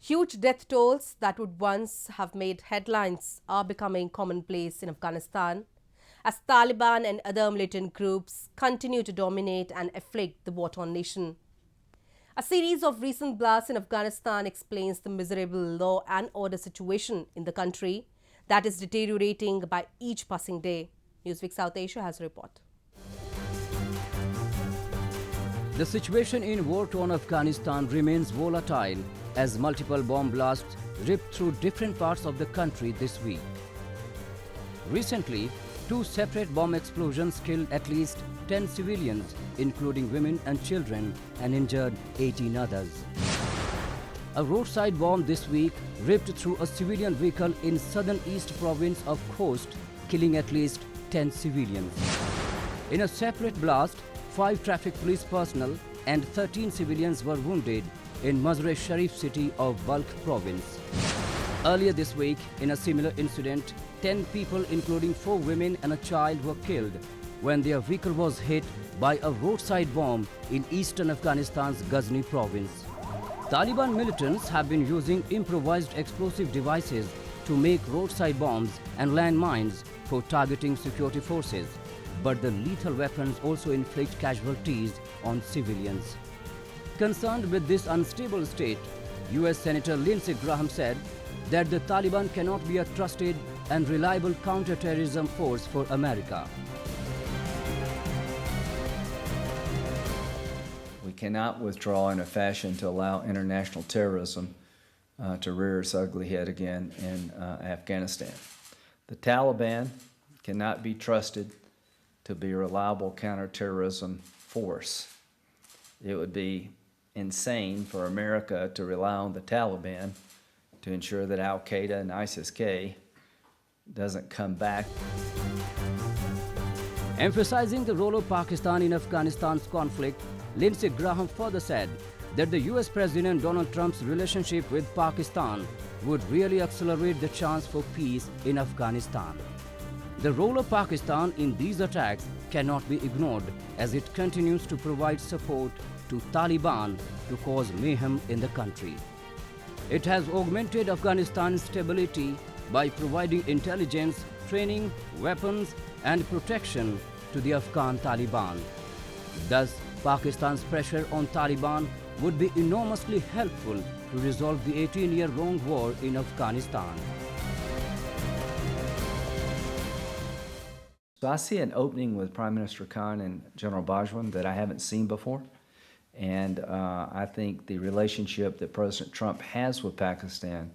Huge death tolls that would once have made headlines are becoming commonplace in Afghanistan as Taliban and other militant groups continue to dominate and afflict the war-torn nation. A series of recent blasts in Afghanistan explains the miserable law and order situation in the country that is deteriorating by each passing day. Newsweek South Asia has a report. The situation in war-torn Afghanistan remains volatile as multiple bomb blasts ripped through different parts of the country this week. Recently, 2 separate bomb explosions killed at least 10 civilians, including women and children, and injured 18 others. A roadside bomb this week ripped through a civilian vehicle in southern east province of Khost, killing at least 10 civilians. In a separate blast, 5 traffic police personnel and 13 civilians were wounded in Mazar-e-Sharif city of Balkh province. Earlier this week, in a similar incident, 10 people including 4 women and a child were killed when their vehicle was hit by a roadside bomb in eastern Afghanistan's Ghazni province. Taliban militants have been using improvised explosive devices to make roadside bombs and landmines for targeting security forces, but the lethal weapons also inflict casualties on civilians. Concerned with this unstable state, US Senator Lindsey Graham said that the Taliban cannot be a trusted and reliable counter-terrorism force for America. We cannot withdraw in a fashion to allow international terrorism to rear its ugly head again in Afghanistan. The Taliban cannot be trusted to be a reliable counterterrorism force. It would be insane for America to rely on the Taliban to ensure that Al-Qaeda and ISIS-K doesn't come back. Emphasizing the role of Pakistan in Afghanistan's conflict, Lindsey Graham further said that the US President Donald Trump's relationship with Pakistan would really accelerate the chance for peace in Afghanistan. The role of Pakistan in these attacks cannot be ignored as it continues to provide support to Taliban to cause mayhem in the country. It has augmented Afghanistan's stability by providing intelligence, training, weapons and protection to the Afghan Taliban. Thus, Pakistan's pressure on Taliban would be enormously helpful to resolve the 18-year-long war in Afghanistan. So I see an opening with Prime Minister Khan and General Bajwan that I haven't seen before. And I think the relationship that President Trump has with Pakistan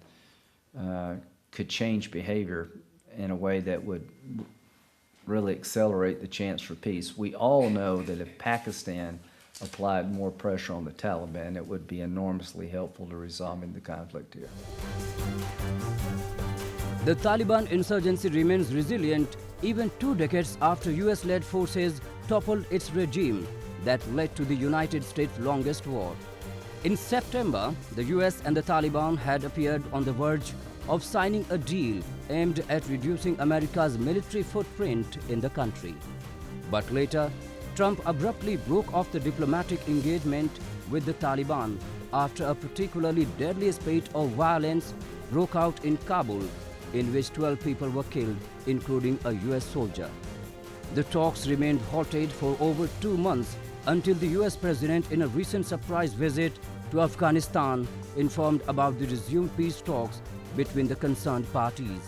could change behavior in a way that would really accelerate the chance for peace. We all know that if Pakistan applied more pressure on the Taliban, it would be enormously helpful to resolving the conflict here. The Taliban insurgency remains resilient even 2 decades after US-led forces toppled its regime that led to the United States' longest war. In September, the US and the Taliban had appeared on the verge of signing a deal aimed at reducing America's military footprint in the country. But later, Trump abruptly broke off the diplomatic engagement with the Taliban after a particularly deadly spate of violence broke out in Kabul, in which 12 people were killed, including a US soldier. The talks remained halted for over 2 months until the US president, in a recent surprise visit to Afghanistan, informed about the resumed peace talks between the concerned parties.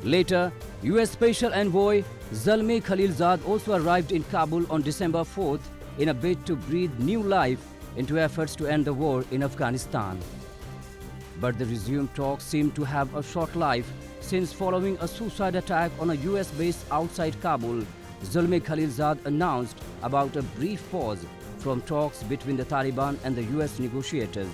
Later, US Special Envoy Zalmay Khalilzad also arrived in Kabul on December 4th in a bid to breathe new life into efforts to end the war in Afghanistan. But the resumed talks seem to have a short life since, following a suicide attack on a US base outside Kabul, Zalmay Khalilzad announced about a brief pause from talks between the Taliban and the US negotiators.